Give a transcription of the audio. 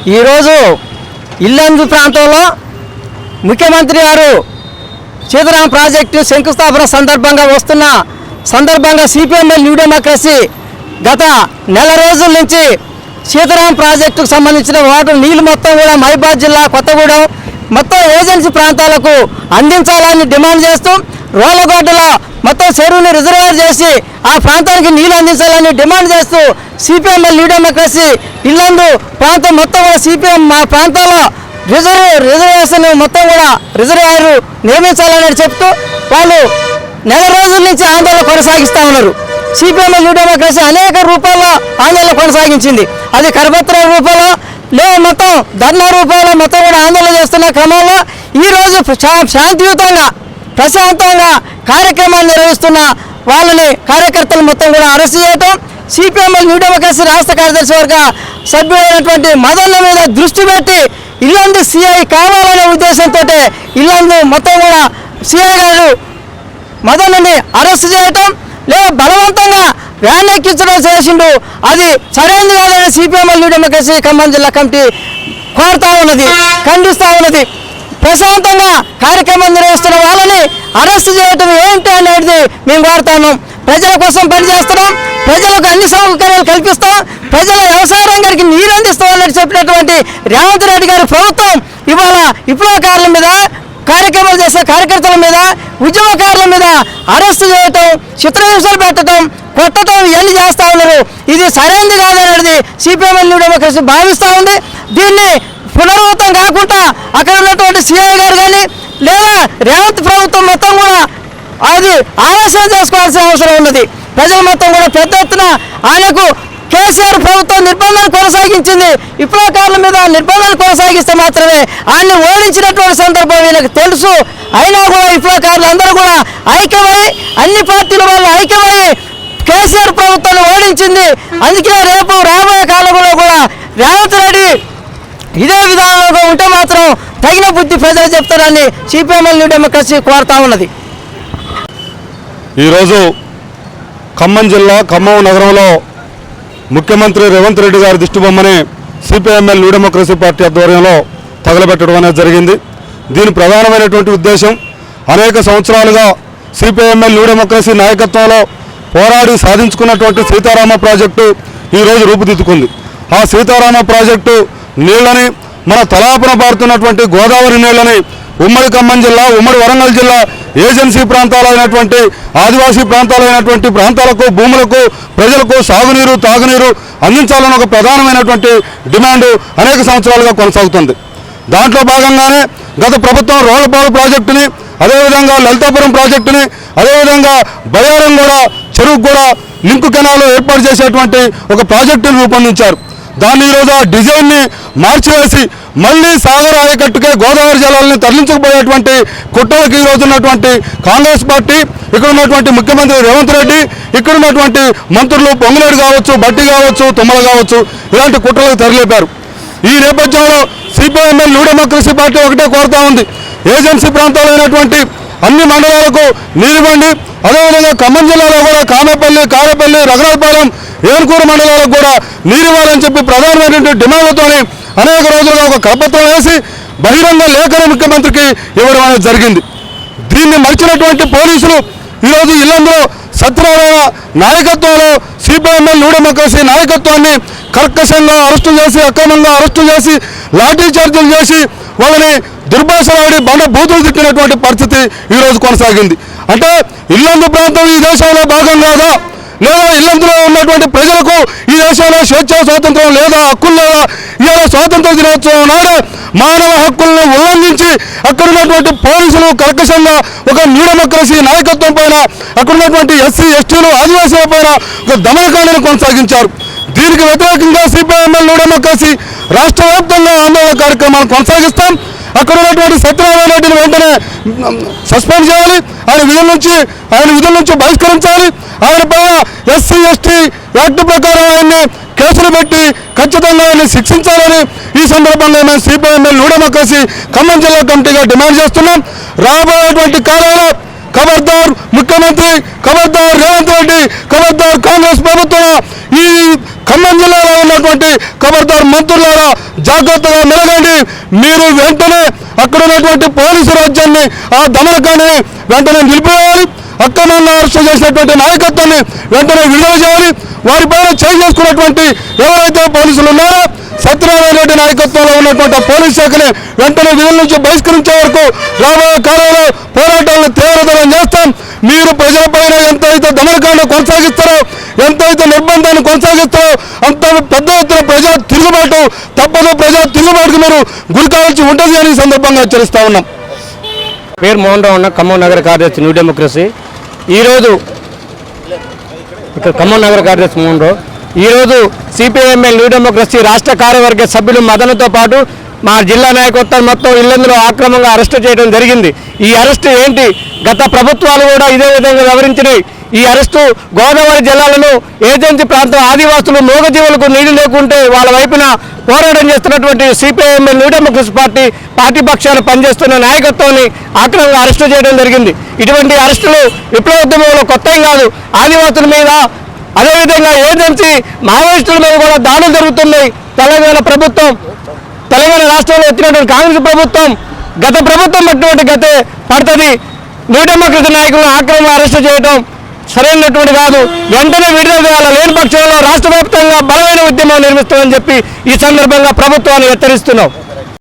ఈరోజు ఇల్లందు ప్రాంతంలో ముఖ్యమంత్రి గారు సీతారామ ప్రాజెక్టు శంకుస్థాపన సందర్భంగా సిపిఎంఎల్ న్యూ డెమోక్రసీ గత నెల రోజుల నుంచి సీతారామ ప్రాజెక్టుకు సంబంధించిన వాటర్ నీళ్లు మొత్తం కూడా మహబూబాబాద్ జిల్లా కొత్తగూడెం మొత్తం ఏజెన్సీ ప్రాంతాలకు అందించాలని డిమాండ్ చేస్తూ రోలగొడ్డలో మొత్తం చెరువుని రిజర్వాయర్ చేసి ఆ ప్రాంతానికి నీళ్లు అందించాలని డిమాండ్ చేస్తూ సిపిఎంఎల్ న్యూ డెమోక్రసీ ఇల్లందు ప్రాంతం మొత్తం కూడా సిపిఎం మా ప్రాంతంలో రిజర్వేషన్ మొత్తం కూడా రిజర్వాయర్ నిర్మించాలని చెప్తూ వాళ్ళు నెల రోజుల నుంచి ఆందోళన కొనసాగిస్తూ ఉన్నారు. సిపిఎంఎల్ న్యూ డెమోక్రసీ అనేక రూపాల్లో ఆందోళన కొనసాగించింది. అది కరపత్ర రూపంలో లేదా మొత్తం ధర్నా రూపంలో మొత్తం కూడా ఆందోళన చేస్తున్న క్రమంలో ఈరోజు శాంతియుతంగా ప్రశాంతంగా కార్యక్రమాన్ని నిర్వహిస్తున్న వాళ్ళని కార్యకర్తలు మొత్తం కూడా అరెస్ట్ చేయటం, సిపిఎంఎల్ న్యూ డెమోక్రసీ రాష్ట్ర కార్యదర్శి వర్గ సభ్యులైనటువంటి మదన్ల మీద దృష్టి పెట్టి ఇల్లందు సిఐ కావాలనే ఉద్దేశంతో ఇల్లందు మొత్తం కూడా సిఐ గారు మదన్ని అరెస్ట్ చేయటం లేదా బలవంతంగా వ్యాన్ ఎక్కించడం చేసిండు. అది సరైనది కాదని సిపిఎంఎల్ న్యూ డెమోక్రసీ ఖమ్మం జిల్లా కమిటీ కోరుతా ఉన్నది, ఖండిస్తూ ఉన్నది. ప్రశాంతంగా కార్యక్రమం నిర్వహిస్తున్న వాళ్ళని అరెస్ట్ చేయటం ఏంటి అనేది మేము కోరుతాము. ప్రజల కోసం పనిచేస్తున్నాం, ప్రజలకు అన్ని సౌకర్యాలు కల్పిస్తాం, ప్రజల వ్యవసాయ రంగానికి నీరు అందిస్తామని చెప్పినటువంటి రేవంత్ రెడ్డి గారి ప్రభుత్వం ఇవాళ విప్లవకారుల మీద, కార్యక్రమాలు చేసే కార్యకర్తల మీద, ఉద్యమకారుల మీద అరెస్ట్ చేయటం, చిత్రహింసలు పెట్టడం, కొట్టడం ఇవన్నీ చేస్తూ ఉన్నారు. ఇది సరైనది కాదనేది సిపిఎంఎల్ న్యూ డెమోక్రసీ భావిస్తూ ఉంది. దీన్ని పునరావృతం కాకుండా అక్కడ ఉన్నటువంటి సిఐ గారు కానీ లేదా రేవంత్ ప్రభుత్వం మొత్తం కూడా అది ఆలోచన చేసుకోవాల్సిన అవసరం ఉన్నది. ప్రజలు మొత్తం కూడా పెద్ద ఎత్తున ఆయనకు కేసీఆర్ ప్రభుత్వం నిర్బంధాన్ని కొనసాగించింది. విప్లవకారుల మీద నిర్బంధాన్ని కొనసాగిస్తే మాత్రమే ఆయన్ని ఓడించినటువంటి సందర్భం వీళ్ళకి తెలుసు. అయినా కూడా విప్లవకారులు అందరూ కూడా ఐక్యమై అన్ని పార్టీల వాళ్ళు ఐక్యమై కేసీఆర్ ప్రభుత్వాన్ని ఓడించింది. అందుకే రేపు రాబోయే కాలంలో కూడా రేవంత్ రెడ్డి ఇదే విధానంలో ఉంటే మాత్రం తగిన బుద్ధి ప్రజలు చెప్తారని సిపిఎంఎల్ న్యూ డెమోక్రసీ కోరుతా ఉన్నది. ఈరోజు ఖమ్మం జిల్లా ఖమ్మం నగరంలో ముఖ్యమంత్రి రేవంత్ రెడ్డి గారి దిష్టిబొమ్మని సిపిఎంఎల్ న్యూ డెమోక్రసీ పార్టీ ఆధ్వర్యంలో తగలబెట్టడం అనేది జరిగింది. దీని ప్రధానమైనటువంటి ఉద్దేశం అనేక సంవత్సరాలుగా సిపిఎంఎల్ న్యూ డెమోక్రసీ నాయకత్వంలో పోరాడి సాధించుకున్నటువంటి సీతారామ ప్రాజెక్టు ఈరోజు రూపుదిద్దుకుంది. ఆ సీతారామ ప్రాజెక్టు నీళ్లని మన తలాపున పారుతున్నటువంటి గోదావరి నీళ్లని ఉమ్మడి ఖమ్మం జిల్లా, ఉమ్మడి వరంగల్ జిల్లా ఏజెన్సీ ప్రాంతాలైనటువంటి ఆదివాసీ ప్రాంతాలైనటువంటి ప్రాంతాలకు, భూములకు, ప్రజలకు సాగునీరు, తాగునీరు అందించాలని ఒక ప్రధానమైనటువంటి డిమాండ్ అనేక సంవత్సరాలుగా కొనసాగుతుంది. దాంట్లో భాగంగానే గత ప్రభుత్వం రోలపాడు ప్రాజెక్టుని, అదేవిధంగా లలితాపురం ప్రాజెక్టుని, అదేవిధంగా బయ్యారం కూడా చెరువుకు కూడా లింక్ కెనాల్ ఏర్పాటు చేసేటువంటి ఒక ప్రాజెక్టును రూపొందించారు. దాన్ని ఈరోజు ఆ డిజైన్ని మార్చివేసి మళ్ళీ సాగర్ ఆయకట్టుకే గోదావరి జలాలను తరలించకపోయేటువంటి కుట్రలకు ఈరోజు ఉన్నటువంటి కాంగ్రెస్ పార్టీ, ఇక్కడ ఉన్నటువంటి ముఖ్యమంత్రి రేవంత్ రెడ్డి, ఇక్కడ ఉన్నటువంటి మంత్రులు పొంగులేడు కావచ్చు, బట్టి కావచ్చు, తుమ్మల కావచ్చు, ఇలాంటి కుట్రలకు తరలిపారు. ఈ నేపథ్యంలో సిపిఎంఎల్ న్యూ డెమోక్రసీ పార్టీ ఒకటే కోరుతా ఉంది, ఏజెన్సీ ప్రాంతాలైనటువంటి అన్ని మండలాలకు నీరుబండి, అదేవిధంగా ఖమ్మం జిల్లాలో కూడా కామేపల్లి, కారేపల్లి, రఘునాథపాలెం, ఏనుకూరు మండలాలకు కూడా నీరు ఇవ్వాలని చెప్పి ప్రధానమైనటువంటి డిమాండ్లతో అనేక రోజులుగా ఒక కరపత్రం వేసి బహిరంగ లేఖను ముఖ్యమంత్రికి ఇవ్వడం అనేది జరిగింది. దీన్ని మరిచినటువంటి పోలీసులు ఈరోజు ఇల్లందులో సత్యనారాయణ నాయకత్వంలో సిపిఎంఎల్ న్యూ డెమోక్రసీ నాయకత్వాన్ని కర్కశంగా అరెస్టు చేసి, అక్రమంగా అరెస్టు చేసి, లాఠీ చార్జీలు చేసి వాళ్ళని దుర్భాషలాడి బండ బూతులు తిట్టినటువంటి పరిస్థితి ఈరోజు కొనసాగింది. అంటే ఇల్లందు ప్రాంతం ఈ దేశంలో భాగం కాదా, లేదా ఇల్లందులో ఉన్నటువంటి ప్రజలకు ఈ దేశంలో స్వేచ్ఛా స్వాతంత్రం లేదా, హక్కులు లేదా? ఇవాళ స్వాతంత్ర దినోత్సవం నాడు మానవ హక్కులను ఉల్లంఘించి అక్కడ ఉన్నటువంటి పోలీసులు కర్కశంగా ఒక న్యూ డెమోక్రసీ నాయకత్వం పైన, అక్కడ ఉన్నటువంటి ఎస్సీ ఎస్టీలు ఆదివాసీల పైన ఒక దమనకాండను కొనసాగించారు. దీనికి వ్యతిరేకంగా సిపిఎంఎల్ న్యూ డెమోక్రసీ రాష్ట్ర వ్యాప్తంగా ఆందోళన కార్యక్రమాలు కొనసాగిస్తాం. అక్కడ ఉన్నటువంటి సత్యనారాయణ రెడ్డిని వెంటనే సస్పెండ్ చేయాలి, ఆయన విధుల నుంచి బహిష్కరించాలి, ఆయన పైన ఎస్సీ ఎస్టీ యాక్ట్ ప్రకారం ఆయన్ని కేసులు పెట్టి ఖచ్చితంగా ఆయన్ని శిక్షించాలని ఈ సందర్భంగా మేము సిపిఎంఎల్ న్యూ డెమోక్రసీ ఖమ్మం జిల్లా కమిటీగా డిమాండ్ చేస్తున్నాం. రాబోయేటువంటి కాలంలో ఖబర్దార్ ముఖ్యమంత్రి, ఖబర్దార్ రేవంత్ రెడ్డి, ఖబర్దార్ కాంగ్రెస్ ప్రభుత్వం, ఈ ఖమ్మం జిల్లాలో ఉన్నటువంటి ఖబర్దార్ మంత్రులారా జాగ్రత్తగా మెలగండి. మీరు వెంటనే అక్కడ ఉన్నటువంటి పోలీసు రాజ్యాన్ని, ఆ దమనకాన్ని వెంటనే నిలిపివేయాలి. అక్రమంగా అరెస్టు చేసినటువంటి నాయకత్వాన్ని వెంటనే విడుదల చేయాలి. వారిపైన చేసుకున్నటువంటి ఎవరైతే పోలీసులు ఉన్నారో సత్యనారాయణ రెడ్డి నాయకత్వంలో ఉన్నటువంటి పోలీస్ శాఖని వెంటనే విధుల నుంచి బహిష్కరించే వరకు రాబోయే కాలంలో పోరాటాలను తీవ్రతరం చేస్తాం. మీరు ప్రజలపైన ఎంతైతే దమనకాండ కొనసాగిస్తారో, ఎంతైతే నిర్బంధాన్ని కొనసాగిస్తారో అంత పెద్ద ఎత్తున ప్రజా తిరుగుబాటు తప్పదు. ప్రజా తిరుగుబాటుకు మీరు గురి కావాల్సి ఉంటుంది అని ఈ సందర్భంగా హెచ్చరిస్తా ఉన్నాం. పేరు మోహన్ రావు అన్న, ఖమ్మం నగర కార్యదర్శి న్యూ డెమోక్రసీ. ఈరోజు ఇక్కడ ఖమ్మం నగర కార్యదర్శి మోహన్ రావు. ఈరోజు సిపిఐఎంఎల్ న్యూ డెమోక్రసీ రాష్ట్ర కార్యవర్గ సభ్యులు మదనతో పాటు మా జిల్లా నాయకత్వం మొత్తం ఇళ్లందులో ఆక్రమంగా అరెస్టు చేయడం జరిగింది. ఈ అరెస్టు ఏంటి? గత ప్రభుత్వాలు కూడా ఇదే విధంగా వివరించినాయి. ఈ అరెస్టు గోదావరి జిల్లాలను ఏజెన్సీ ప్రాంతం ఆదివాసులు మూగజీవులకు నీళ్లు లేకుంటే వాళ్ళ వైపున పోరాటం చేస్తున్నటువంటి సిపిఐఎంఎల్ న్యూ డెమోక్రసీ పార్టీ పక్షాన పనిచేస్తున్న నాయకత్వాన్ని ఆక్రమంగా అరెస్టు చేయడం జరిగింది. ఇటువంటి అరెస్టులు విప్లవోద్యమంలో కొత్త ఏం కాదు. ఆదివాసుల మీద, అదేవిధంగా ఏజెన్సీ మావోయిస్టుల మీద కూడా దాడులు జరుగుతున్నాయి. తెలంగాణ రాష్ట్రంలో వచ్చినటువంటి కాంగ్రెస్ ప్రభుత్వం గత ప్రభుత్వం పట్టినటువంటి గతే పడుతుంది. న్యూ డెమోక్రసీ నాయకులను ఆక్రమంగా అరెస్టు చేయడం సరైనటువంటి కాదు. వెంటనే విడుదల చేయాలి. లేని పక్షంలో రాష్ట్ర వ్యాప్తంగా బలమైన ఉద్యమం నిర్మిస్తామని చెప్పి ఈ సందర్భంగా ప్రభుత్వాన్ని హెచ్చరిస్తున్నాం.